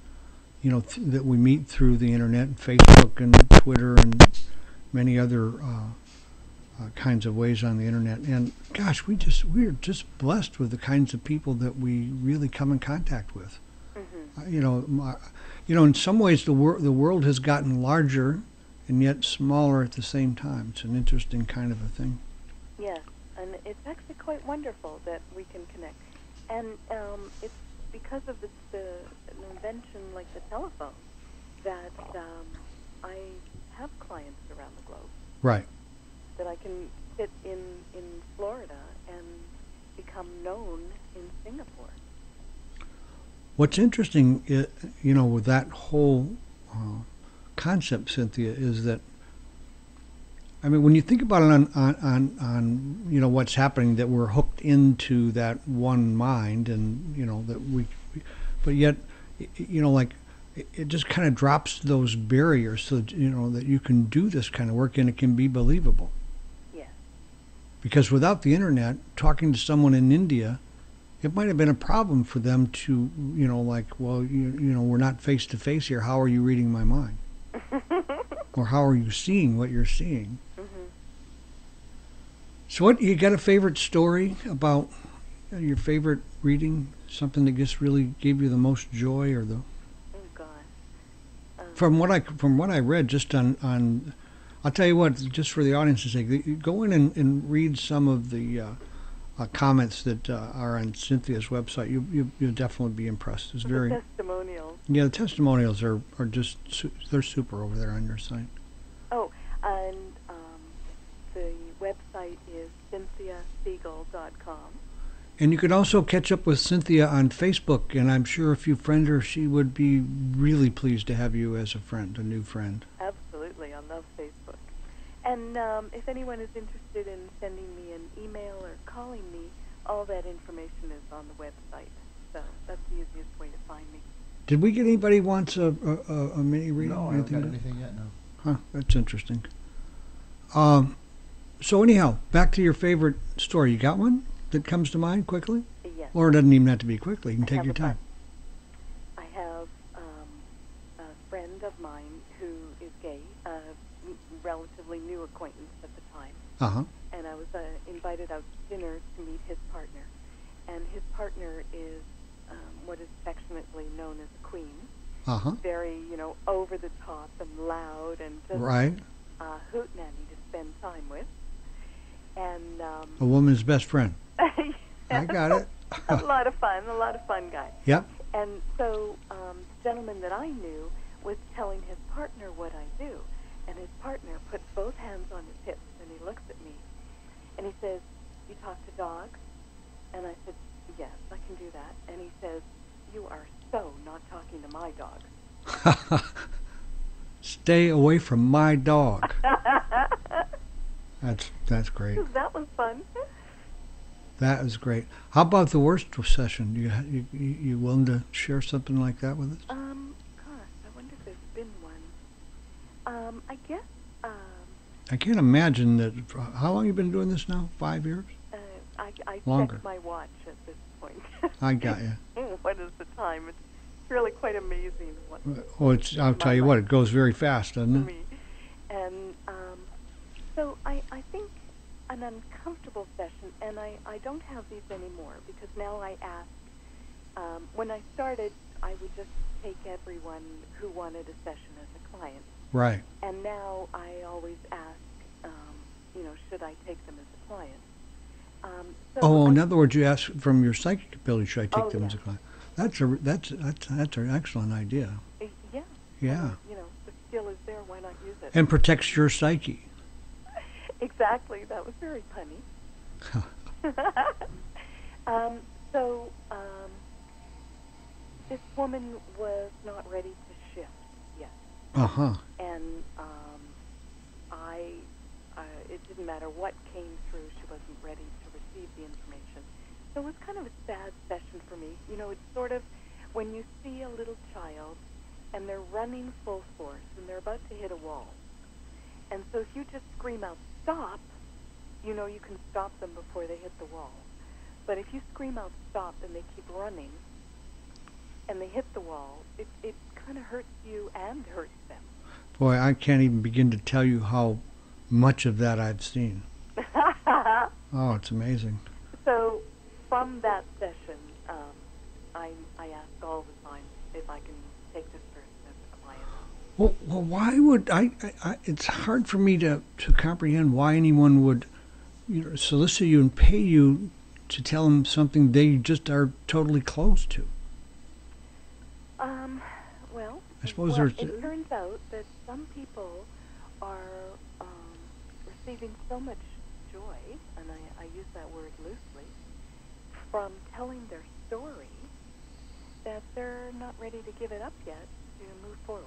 that we meet through the internet, Facebook and Twitter and many other kinds of ways on the internet. And gosh, we're just blessed with the kinds of people that we really come in contact with. In some ways the world has gotten larger and yet smaller at the same time. It's an interesting kind of a thing. Yes, and it's actually quite wonderful that we can connect. And it's because of an invention like the telephone that I have clients around the globe. Right. That I can sit in Florida and become known in Singapore. What's interesting, with that whole concept, Cynthia, is that, I mean, when you think about it on what's happening, that we're hooked into that one mind, and but yet, like it just kind of drops those barriers, so that, that you can do this kind of work and it can be believable. Yes. Because without the internet, talking to someone in India, it might have been a problem for them to, we're not face to face here. How are you reading my mind? Or how are you seeing what you're seeing? Mm-hmm. So what, you got a favorite story about your favorite reading? Something that just really gave you the most joy, or the? Oh God. From what I read, just on, I'll tell you what, just for the audience's sake, go in and read some of the comments that are on Cynthia's website. You'll definitely be impressed. It's very testimonials. Yeah, the testimonials are just they're super over there on your site. Oh, and the website is CynthiaSegal.com. And you could also catch up with Cynthia on Facebook, and I'm sure if you friend her, she would be really pleased to have you as a friend, a new friend. Absolutely, I love Facebook. And if anyone is interested in sending me an email or calling me, all that information is on the website. So that's the easiest way to find me. Did we get anybody who wants a mini reading? No, I haven't got anything yet, no. Huh, that's interesting. So anyhow, back to your favorite story. You got one that comes to mind quickly? Yes. Or it doesn't even have to be quickly. You can take your time. I have a friend of mine who is gay, a relatively new acquaintance at the time. Uh-huh. And I was invited out to dinner to meet his partner. And his partner is what is affectionately known as a queen. Uh-huh. Very, over the top and loud and just right. Hootenanny to spend time with. And a woman's best friend. I got it. a lot of fun guy. Yep. And so the gentleman that I knew was telling his partner what I do. And his partner puts both hands on his hips, and he looks at me, and he says, "You talk to dogs?" And I said, "Yes, I can do that." And he says, "You are so not talking to my dog." Stay away from my dog. That's great. That was fun. That is great. How about the worst session? You willing to share something like that with us? Gosh, I wonder if there's been one. I guess. I can't imagine that. How long have you been doing this now? 5 years? I Longer. check my watch at this point. I got you. What is the time? It's really quite amazing. I'll tell you what, it goes very fast, doesn't it? Me. And so I think an uncomfortable session, and I don't have these anymore, because now I ask, when I started, I would just take everyone who wanted a session as a client. Right. And now I always ask, should I take them as a client? In other words, you ask from your psychic ability, should I take them as a yeah. client? That's an excellent idea. Yeah. Yeah. The skill is there. Why not use it? And protects your psyche. Exactly. That was very punny. This woman was not ready to shift yet. Uh-huh. And it didn't matter what came through, she wasn't ready to receive the information. So it was kind of a sad session for me. It's sort of when you see a little child and they're running full force and they're about to hit a wall. And so if you just scream out, "Stop," you can stop them before they hit the wall. But if you scream out, "Stop," and they keep running, and they hit the wall, it kind of hurts you and hurts them. Boy, I can't even begin to tell you how much of that I've seen. Oh, it's amazing. So from that session, I ask all the time if I can take this person as a client. Well, why would I it's hard for me to comprehend why anyone would, solicit you and pay you to tell them something they just are totally closed to. Well, I suppose it turns out that some people are receiving so much joy, and I use that word loosely, from telling their story that they're not ready to give it up yet to move forward.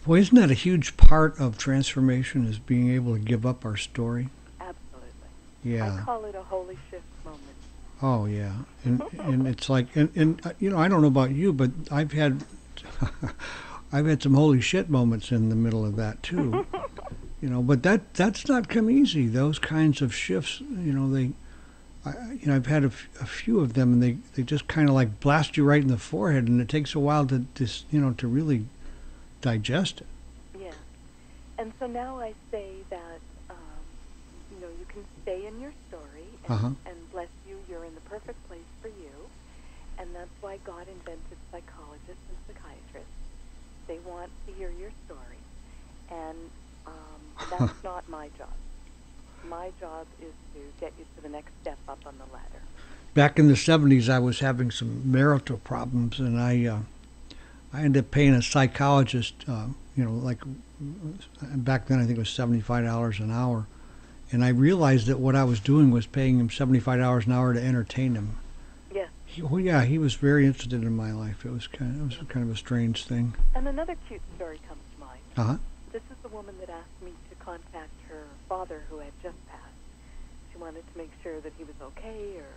Well, isn't that a huge part of transformation, is being able to give up our story? Absolutely. Yeah. I call it a holy shift moment. Oh, yeah. And it's like, and I don't know about you, but I've had some holy shit moments in the middle of that too. But that's not come easy. Those kinds of shifts, I've had a few of them, and they just kind of like blast you right in the forehead, and it takes a while to to really digest it. Yeah. And so now I say that, you can stay in your story and bless you. You're in the perfect place for you. And that's why God invented psychologists and psychiatrists. They want to hear your story. And that's not my job. My job is to get you to the next step up on the ladder. Back in the 70s, I was having some marital problems, and I ended up paying a psychologist, like back then I think it was $75 an hour. And I realized that what I was doing was paying him $75 an hour to entertain him. Yes. He was very interested in my life. It was kind of a strange thing. And another cute story comes to mind. Uh-huh. This is the woman that asked me to contact her father who had just passed. She wanted to make sure that he was okay, or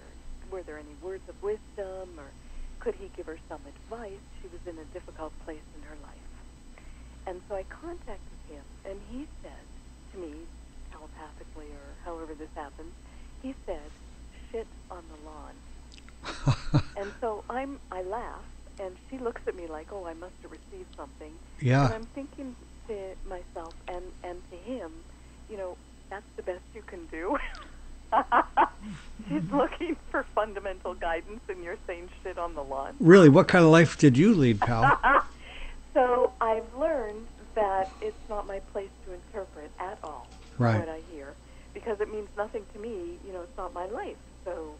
were there any words of wisdom, or could he give her some advice? She was in a difficult place in her life. And so I contacted him, and he said to me, telepathically or however this happens, he said, "Shit on the lawn." And so I laugh, and she looks at me like, oh, I must have received something. Yeah. And I'm thinking to myself and to him, that's the best you can do. She's looking for fundamental guidance, and you're saying shit on the lawn. Really, what kind of life did you lead, pal? So I've learned that it's not my place to interpret at all what I hear, because it means nothing to me. It's not my life, so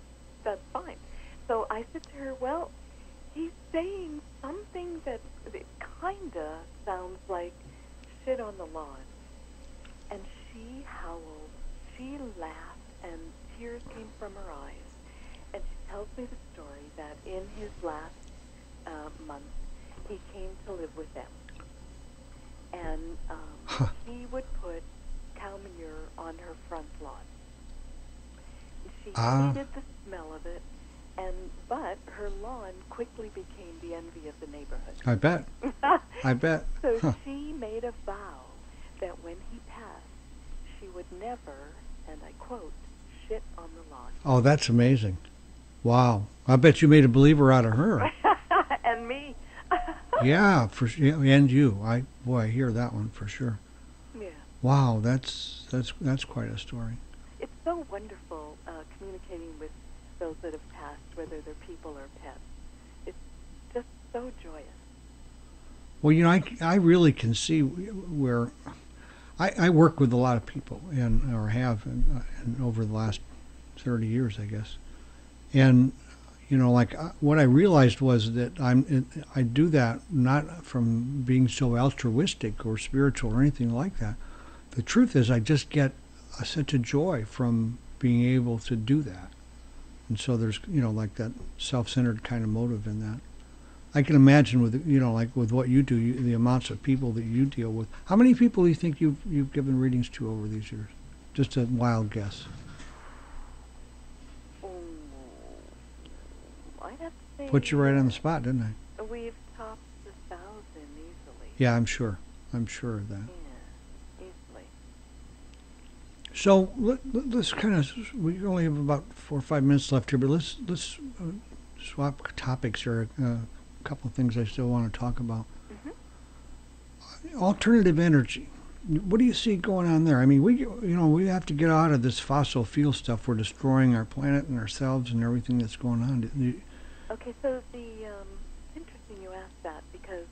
that's fine. So I said to her, well, he's saying something that it kind of sounds like shit on the lawn. And she howled, she laughed, and tears came from her eyes. And she tells me the story that in his last month, he came to live with them. And he would put cow manure on her front lawn. She hated the smell of it, but her lawn quickly became the envy of the neighborhood. I bet. I bet. So she made a vow that when he passed, she would never, and I quote, shit on the lawn. Oh, that's amazing. Wow. I bet you made a believer out of her. And me. Yeah, and you. I hear that one for sure. Yeah. Wow, that's quite a story. It's so wonderful communicating with those that have passed, whether they're people or pets. It's just so joyous. Well, I really can see where I work with a lot of people, or have, and over the last 30 years, I guess. And what I realized was that I do that not from being so altruistic or spiritual or anything like that. The truth is, I just get such a joy from being able to do that. And so there's, like that self-centered kind of motive in that. I can imagine with, like with what you do, the amounts of people that you deal with. How many people do you think you've given readings to over these years? Just a wild guess. I'd have to say... Put you right on the spot, didn't I? We've topped 1,000 easily. Yeah, I'm sure. I'm sure of that. Yeah, easily. So let's kind of, we only have about 4 or 5 minutes left here, but let's swap topics here. A couple of things I still want to talk about. Alternative energy. What do you see going on there? I mean, we have to get out of this fossil fuel stuff. We're destroying our planet and ourselves and everything that's going on. Okay, so it's interesting you asked that because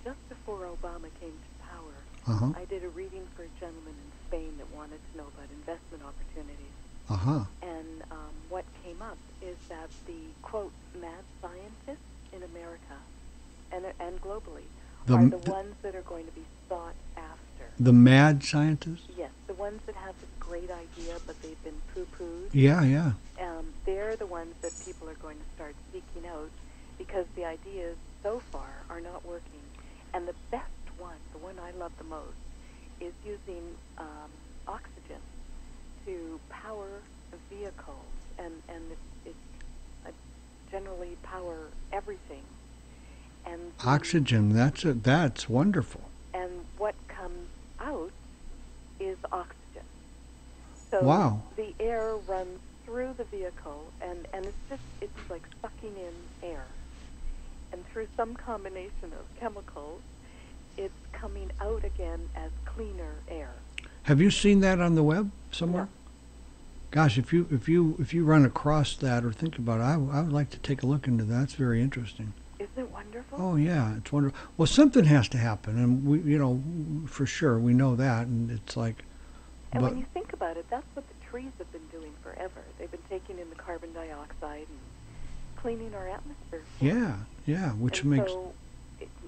just before Obama came to power, I did a reading for a gentleman in Spain that wanted to know about investment opportunities. And what came up is that the, quote, mad scientists in America and globally are the ones that are going to be sought after. The mad scientists? Yes, the ones that have this great idea, but they've been poo-pooed. Yeah. They're the ones that people are going to start seeking out because the ideas so far are not working. And the best one, the one I love the most, is using oxygen to power vehicles, and it generally power everything. And oxygen, that's wonderful. And what comes out is oxygen. So wow. The air runs through the vehicle, and it's like sucking in air. And through some combination of chemicals, it's coming out again as cleaner air. Have you seen that on the web somewhere? No. Gosh, if you run across that or think about it, I would like to take a look into that. It's very interesting. Isn't it wonderful? Oh yeah, it's wonderful. Well, something has to happen, and we, for sure, we know that, and it's like. And when you think about it, that's what the trees have been doing forever. They've been taking in the carbon dioxide and cleaning our atmosphere. Yeah, which and makes. So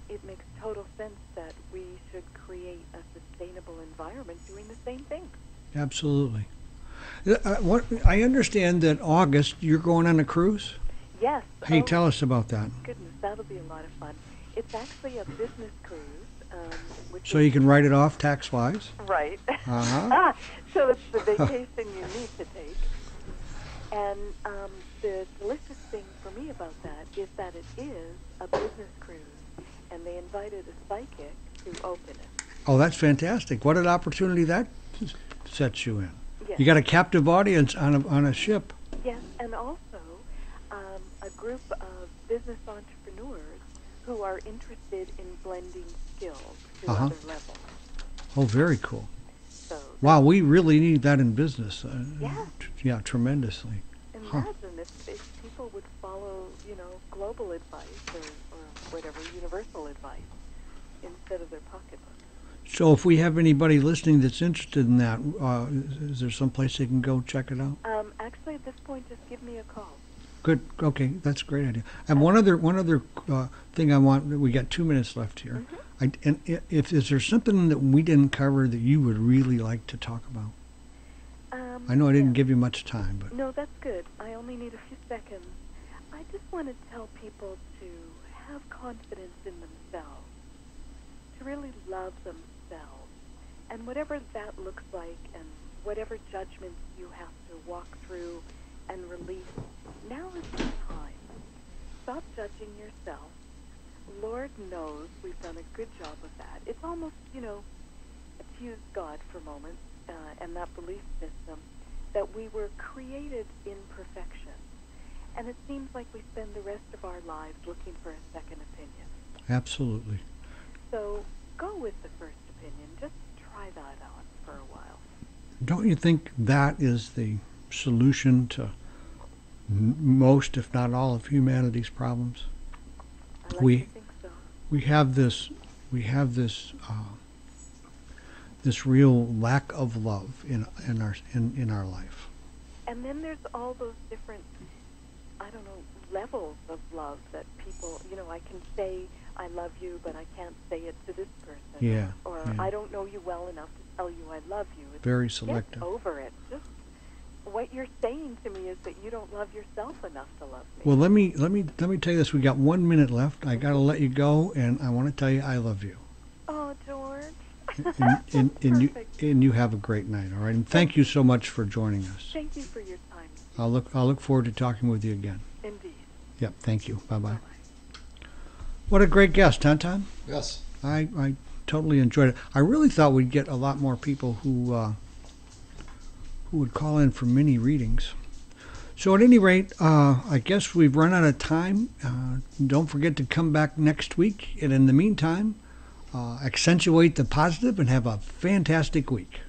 it makes total sense that we should create a sustainable environment doing the same thing. Absolutely. I understand that August you're going on a cruise. Yes. Hey, tell us about that. Goodness, that'll be a lot of fun. It's actually a business cruise. So you can write it off tax-wise? Right. So it's the vacation you need to take. And the delicious thing for me about that is that it is a business cruise, and they invited a psychic to open it. Oh, that's fantastic. What an opportunity that sets you in. Yes. You got a captive audience on a ship. Yes, and also a group of business entrepreneurs who are interested in blending skills to other levels. Oh, very cool. So wow, we really need that in business. Yes. Yeah, tremendously. Imagine if people would follow, global advice or whatever, universal advice instead of their pocketbook. So if we have anybody listening that's interested in that, is there some place they can go check it out? Actually, at this point, just give me a call. Good. Okay, that's a great idea. And one other thing I want. We got 2 minutes left here. Is there something that we didn't cover that you would really like to talk about? I know I didn't give you much time, but no, that's good. I only need a few seconds. I just want to tell people to have confidence in themselves, to really love themselves, and whatever that looks like, and whatever judgments you have to walk through and release, now is the time. Stop judging yourself. Lord knows we've done a good job of that. It's almost, accuse God for a moment, and that belief system that we were created in perfection. And it seems like we spend the rest of our lives looking for a second opinion. absolutely. So go with the first opinion. Just try that on for a while. Don't you think that is the solution to most, if not all, of humanity's problems? I like to think so. We have this this real lack of love in our life. And then there's all those different, levels of love that people, I can say I love you, but I can't say it to this person. Yeah. Or yeah. I don't know you well enough to tell you I love you. Very selective. Get over it. Just what you're saying to me is that you don't love yourself enough to love me. Well, let me tell you this. We got 1 minute left. I got to let you go, and I want to tell you I love you. Oh, George. And you have a great night. All right. And thank you so much for joining us. Thank you for your time. I'll look forward to talking with you again. Indeed. Yep. Thank you. Bye bye. Bye-bye. What a great guest, huh, Tom? Yes. I totally enjoyed it. I really thought we'd get a lot more people who would call in for mini readings. So at any rate, I guess we've run out of time. Don't forget to come back next week. And in the meantime, accentuate the positive and have a fantastic week.